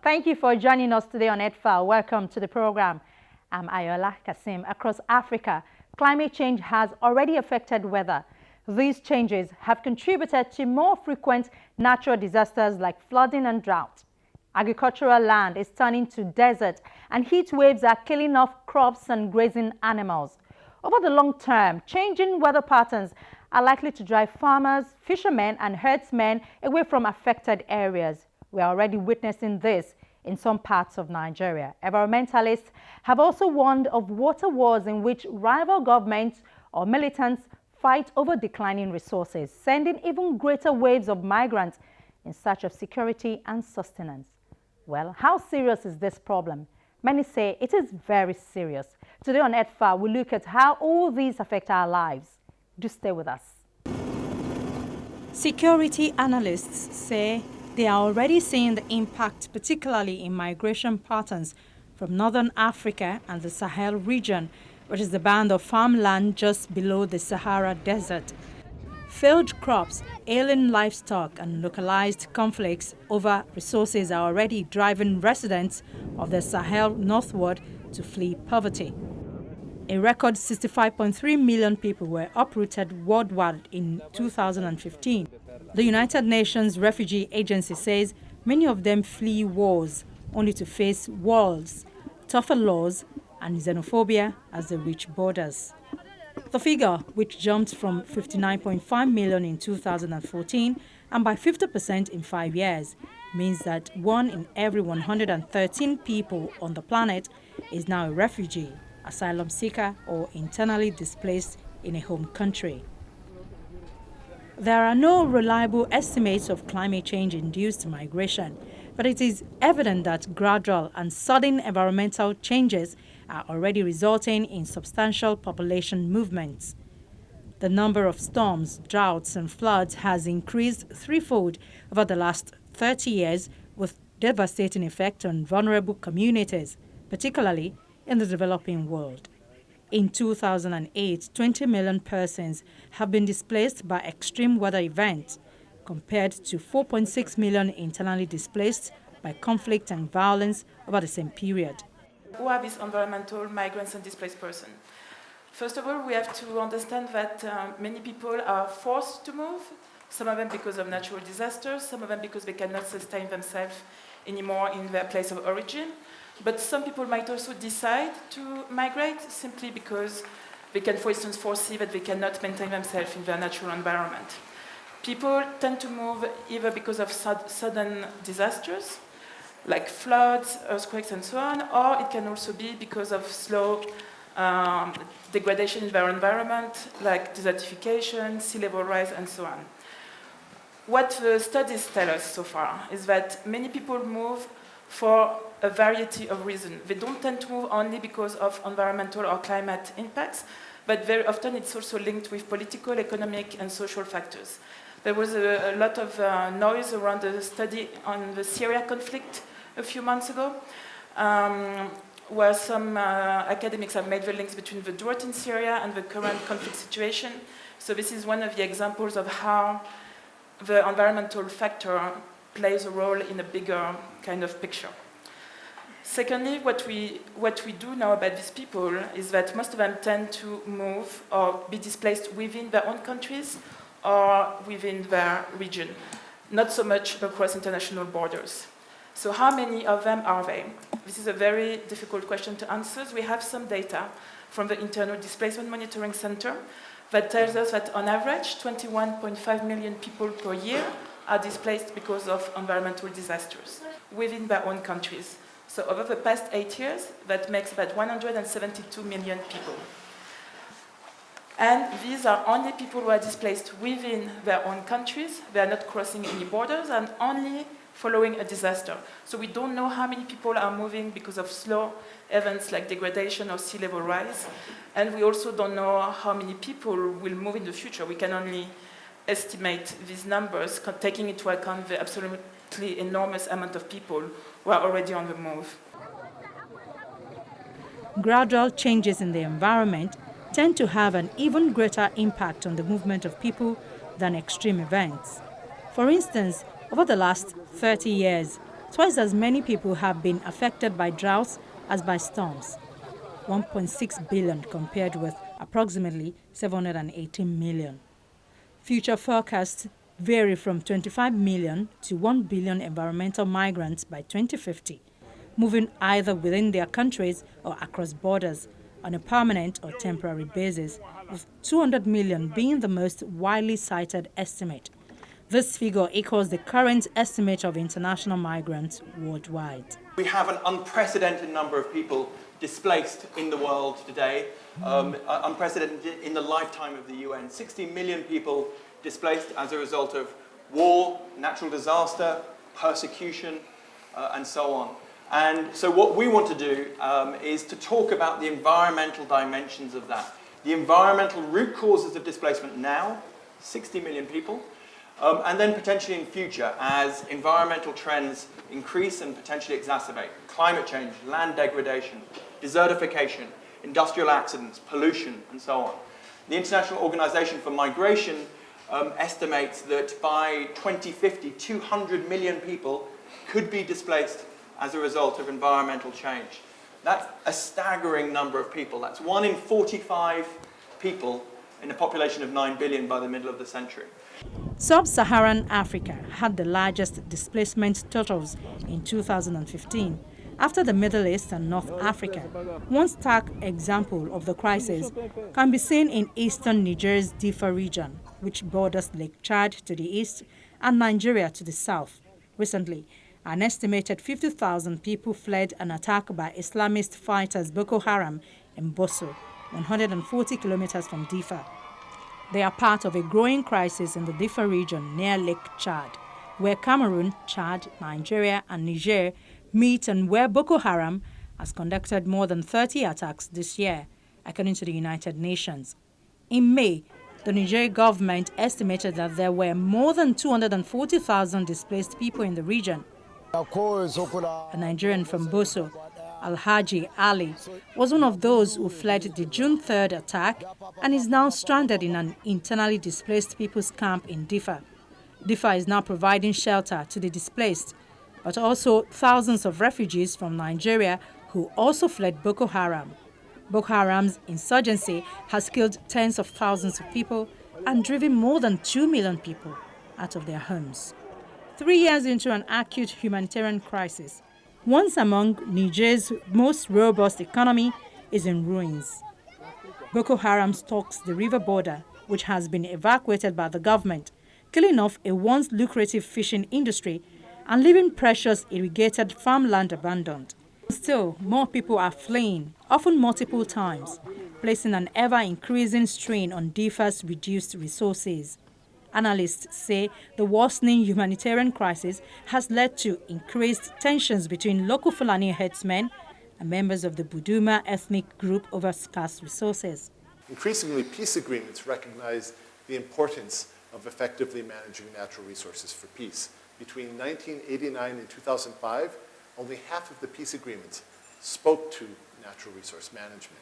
Thank you for joining us today on EdFile. Welcome to the program. I'm Ayola Kasim. Across Africa, climate change has already affected weather. These changes have contributed to more frequent natural disasters like flooding and drought. Agricultural land is turning to desert, and heat waves are killing off crops and grazing animals. Over the long term, changing weather patterns are likely to drive farmers, fishermen, and herdsmen away from affected areas. We are already witnessing this in some parts of Nigeria. Environmentalists have also warned of water wars in which rival governments or militants fight over declining resources, sending even greater waves of migrants in search of security and sustenance. Well, how serious is this problem? Many say it is very serious. Today on EdFA, we look at how all these affect our lives. Do stay with us. Security analysts say they are already seeing the impact, particularly in migration patterns from northern Africa and the Sahel region, which is the band of farmland just below the Sahara Desert. Failed crops, ailing livestock, and localized conflicts over resources are already driving residents of the Sahel northward to flee poverty. A record 65.3 million people were uprooted worldwide in 2015. The United Nations Refugee Agency says many of them flee wars, only to face walls, tougher laws, and xenophobia as they reach borders. The figure, which jumped from 59.5 million in 2014 and by 50% in 5 years, means that 1 in every 113 people on the planet is now a refugee, asylum seeker, or internally displaced in a home country. There are no reliable estimates of climate change-induced migration, but it is evident that gradual and sudden environmental changes are already resulting in substantial population movements. The number of storms, droughts, and floods has increased threefold over the last 30 years, with devastating effect on vulnerable communities, particularly in the developing world. In 2008, 20 million persons have been displaced by extreme weather events, compared to 4.6 million internally displaced by conflict and violence over the same period. Who are these environmental migrants and displaced persons? First of all, we have to understand that many people are forced to move, some of them because of natural disasters, some of them because they cannot sustain themselves anymore in their place of origin. But some people might also decide to migrate simply because they can, for instance, foresee that they cannot maintain themselves in their natural environment. People tend to move either because of sudden disasters, like floods, earthquakes, and so on, or it can also be because of slow degradation in their environment, like desertification, sea level rise, and so on. What the studies tell us so far is that many people move for a variety of reasons. They don't tend to move only because of environmental or climate impacts, but very often it's also linked with political, economic, and social factors. There was a lot of noise around the study on the Syria conflict a few months ago, where some academics have made the links between the drought in Syria and the current conflict situation. So this is one of the examples of how the environmental factor plays a role in a bigger kind of picture. Secondly, what we do know about these people is that most of them tend to move or be displaced within their own countries or within their region, not so much across international borders. So how many of them are they? This is a very difficult question to answer. We have some data from the Internal Displacement Monitoring Center that tells us that on average, 21.5 million people per year are displaced because of environmental disasters within their own countries. So over the past 8 years, that makes about 172 million people. And these are only people who are displaced within their own countries. They are not crossing any borders and only following a disaster. So we don't know how many people are moving because of slow events like degradation or sea level rise. And we also don't know how many people will move in the future. We can only estimate these numbers, taking into account the absolutely enormous amount of people who are already on the move. Gradual changes in the environment tend to have an even greater impact on the movement of people than extreme events. For instance, over the last 30 years, Twice as many people have been affected by droughts as by storms. 1.6 billion compared with approximately 718 million. Future forecasts vary from 25 million to 1 billion environmental migrants by 2050, moving either within their countries or across borders on a permanent or temporary basis, with 200 million being the most widely cited estimate. This figure equals the current estimate of international migrants worldwide. We have an unprecedented number of people displaced in the world today, unprecedented in the lifetime of the UN. 60 million people displaced as a result of war, natural disaster, persecution, and so on. And so what we want to do is to talk about the environmental dimensions of that. The environmental root causes of displacement now, 60 million people, and then potentially in future as environmental trends increase and potentially exacerbate. Climate change, land degradation, desertification, industrial accidents, pollution, and so on. The International Organization for Migration estimates that by 2050, 200 million people could be displaced as a result of environmental change. That's a staggering number of people. That's 1 in 45 people in a population of 9 billion by the middle of the century. Sub-Saharan Africa had the largest displacement totals in 2015, after the Middle East and North Africa. One stark example of the crisis can be seen in eastern Niger's Diffa region, which borders Lake Chad to the east and Nigeria to the south. Recently, an estimated 50,000 people fled an attack by Islamist fighters Boko Haram in Bosso, 140 kilometers from Diffa. They are part of a growing crisis in the Diffa region near Lake Chad, where Cameroon, Chad, Nigeria, and Niger meet and where Boko Haram has conducted more than 30 attacks this year, according to the United Nations. In May, the Niger government estimated that there were more than 240,000 displaced people in the region. A Nigerian from Bosso, Alhaji Ali, was one of those who fled the June 3rd attack and is now stranded in an internally displaced people's camp in Diffa. Diffa is now providing shelter to the displaced, but also thousands of refugees from Nigeria who also fled Boko Haram. Boko Haram's insurgency has killed tens of thousands of people and driven more than 2 million people out of their homes. 3 years into an acute humanitarian crisis, once among Niger's most robust economy is in ruins. Boko Haram stalks the river border, which has been evacuated by the government, killing off a once lucrative fishing industry and leaving precious irrigated farmland abandoned. Still, more people are fleeing, often multiple times, placing an ever-increasing strain on Diffa's reduced resources. Analysts say the worsening humanitarian crisis has led to increased tensions between local Fulani herdsmen and members of the Buduma ethnic group over scarce resources. Increasingly, peace agreements recognize the importance of effectively managing natural resources for peace. Between 1989 and 2005, only half of the peace agreements spoke to natural resource management.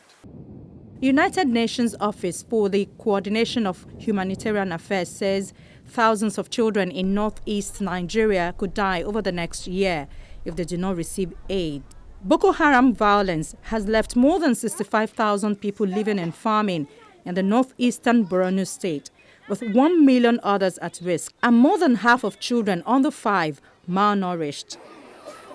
United Nations Office for the Coordination of Humanitarian Affairs says thousands of children in northeast Nigeria could die over the next year if they do not receive aid. Boko Haram violence has left more than 65,000 people living in famine in the northeastern Borno state, with 1 million others at risk, and more than half of children under 5 malnourished.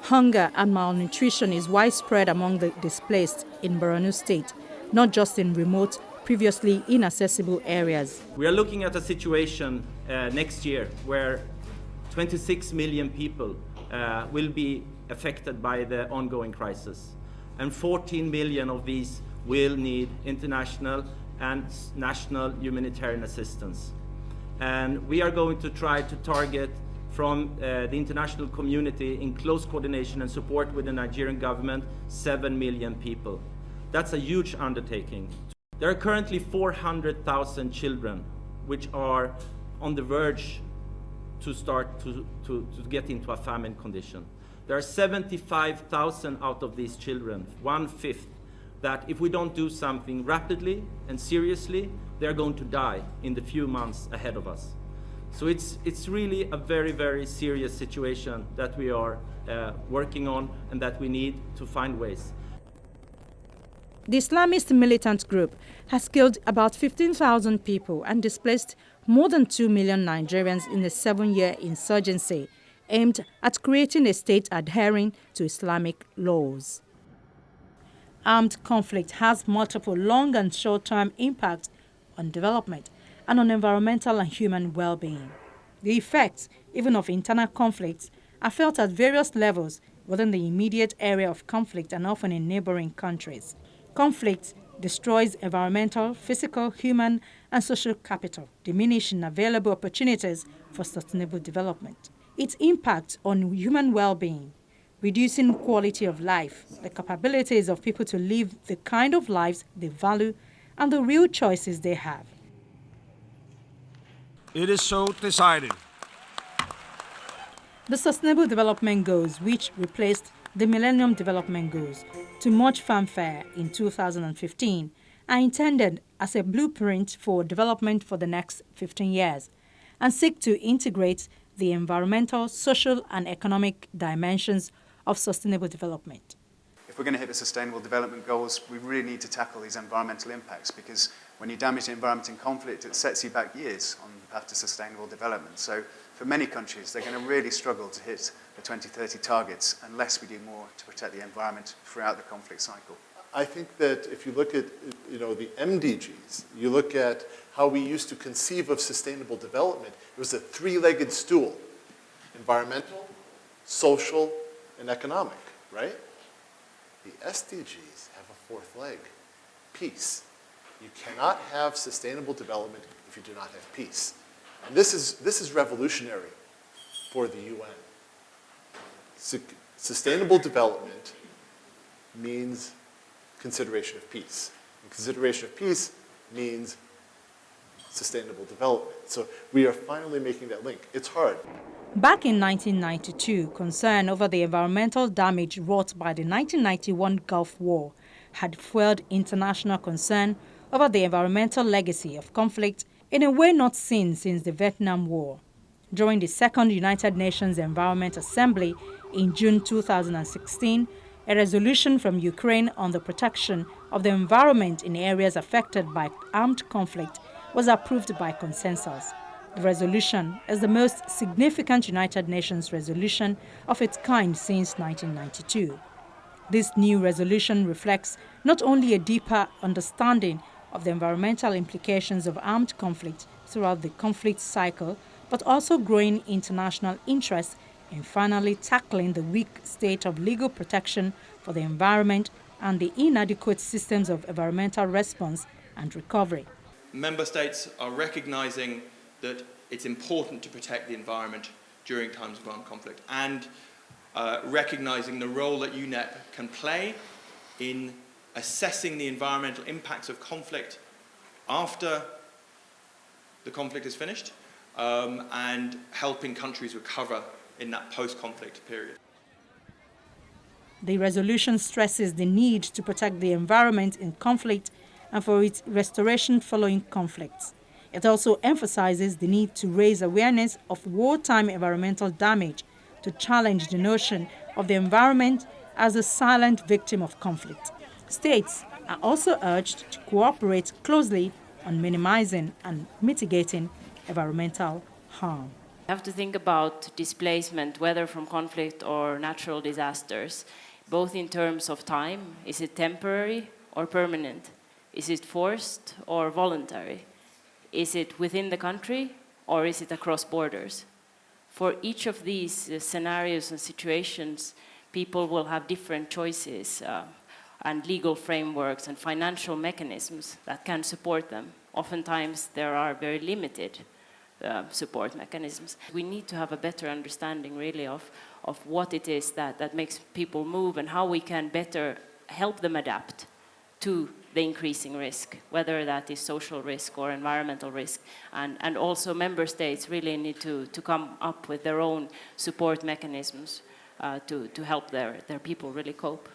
Hunger and malnutrition is widespread among the displaced in Borno state, not just in remote, previously inaccessible areas. We are looking at a situation next year where 26 million people will be affected by the ongoing crisis. And 14 million of these will need international and national humanitarian assistance. And we are going to try to target from the international community in close coordination and support with the Nigerian government, 7 million people. That's a huge undertaking. There are currently 400,000 children which are on the verge to start to get into a famine condition. There are 75,000 out of these children, 1/5, that if we don't do something rapidly and seriously, they're going to die in the few months ahead of us. So it's really a very, very serious situation that we are working on and that we need to find ways. The Islamist militant group has killed about 15,000 people and displaced more than 2 million Nigerians in a 7-year insurgency aimed at creating a state adhering to Islamic laws. Armed conflict has multiple long and short-term impacts on development and on environmental and human well-being. The effects, even of internal conflicts, are felt at various levels within the immediate area of conflict and often in neighboring countries. Conflict destroys environmental, physical, human, and social capital, diminishing available opportunities for sustainable development. Its impact on human well-being, reducing quality of life, the capabilities of people to live the kind of lives they value, and the real choices they have. It is so decided. The Sustainable Development Goals, which replaced the Millennium Development Goals to much fanfare in 2015, are intended as a blueprint for development for the next 15 years and seek to integrate the environmental, social, and economic dimensions of sustainable development. If we're going to hit the Sustainable Development Goals, we really need to tackle these environmental impacts, because when you damage the environment in conflict, it sets you back years on the path to sustainable development. So for many countries, they're going to really struggle to hit the 2030 targets unless we do more to protect the environment throughout the conflict cycle. I think that if you look at the MDGs, you look at how we used to conceive of sustainable development, it was a three-legged stool: environmental, social, and economic, right? The SDGs have a fourth leg: peace. You cannot have sustainable development if you do not have peace. And this is revolutionary for the UN. Sustainable development means consideration of peace. And consideration of peace means sustainable development. So we are finally making that link. It's hard. Back in 1992, concern over the environmental damage wrought by the 1991 Gulf War had fueled international concern over the environmental legacy of conflict in a way not seen since the Vietnam War. During the Second United Nations Environment Assembly in June 2016, a resolution from Ukraine on the protection of the environment in areas affected by armed conflict was approved by consensus. The resolution is the most significant United Nations resolution of its kind since 1992. This new resolution reflects not only a deeper understanding of the environmental implications of armed conflict throughout the conflict cycle, but also growing international interest in finally tackling the weak state of legal protection for the environment and the inadequate systems of environmental response and recovery. Member states are recognizing that it's important to protect the environment during times of armed conflict, and recognizing the role that UNEP can play in assessing the environmental impacts of conflict after the conflict is finished, and helping countries recover in that post-conflict period. The resolution stresses the need to protect the environment in conflict and for its restoration following conflicts. It also emphasizes the need to raise awareness of wartime environmental damage, to challenge the notion of the environment as a silent victim of conflict. States are also urged to cooperate closely on minimizing and mitigating environmental harm. We have to think about displacement, whether from conflict or natural disasters, both in terms of time. Is it temporary or permanent? Is it forced or voluntary? Is it within the country or is it across borders? For each of these scenarios and situations, people will have different choices and legal frameworks and financial mechanisms that can support them. Oftentimes, there are very limited support mechanisms. We need to have a better understanding, really, of what it is that makes people move and how we can better help them adapt to the increasing risk, whether that is social risk or environmental risk. And also member states really need to come up with their own support mechanisms to help their people really cope.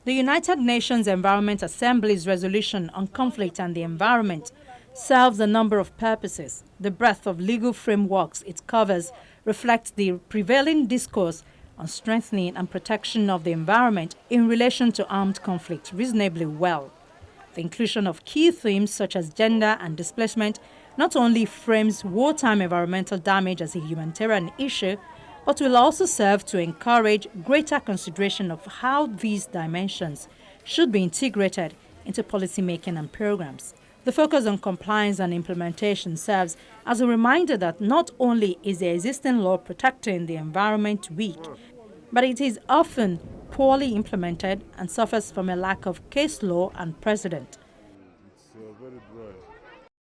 The United Nations Environment Assembly's resolution on conflict and the environment serves a number of purposes. The breadth of legal frameworks it covers reflects the prevailing discourse on strengthening and protection of the environment in relation to armed conflict reasonably well. The inclusion of key themes such as gender and displacement not only frames wartime environmental damage as a humanitarian issue, but will also serve to encourage greater consideration of how these dimensions should be integrated into policymaking and programs. The focus on compliance and implementation serves as a reminder that not only is the existing law protecting the environment weak, but it is often poorly implemented and suffers from a lack of case law and precedent.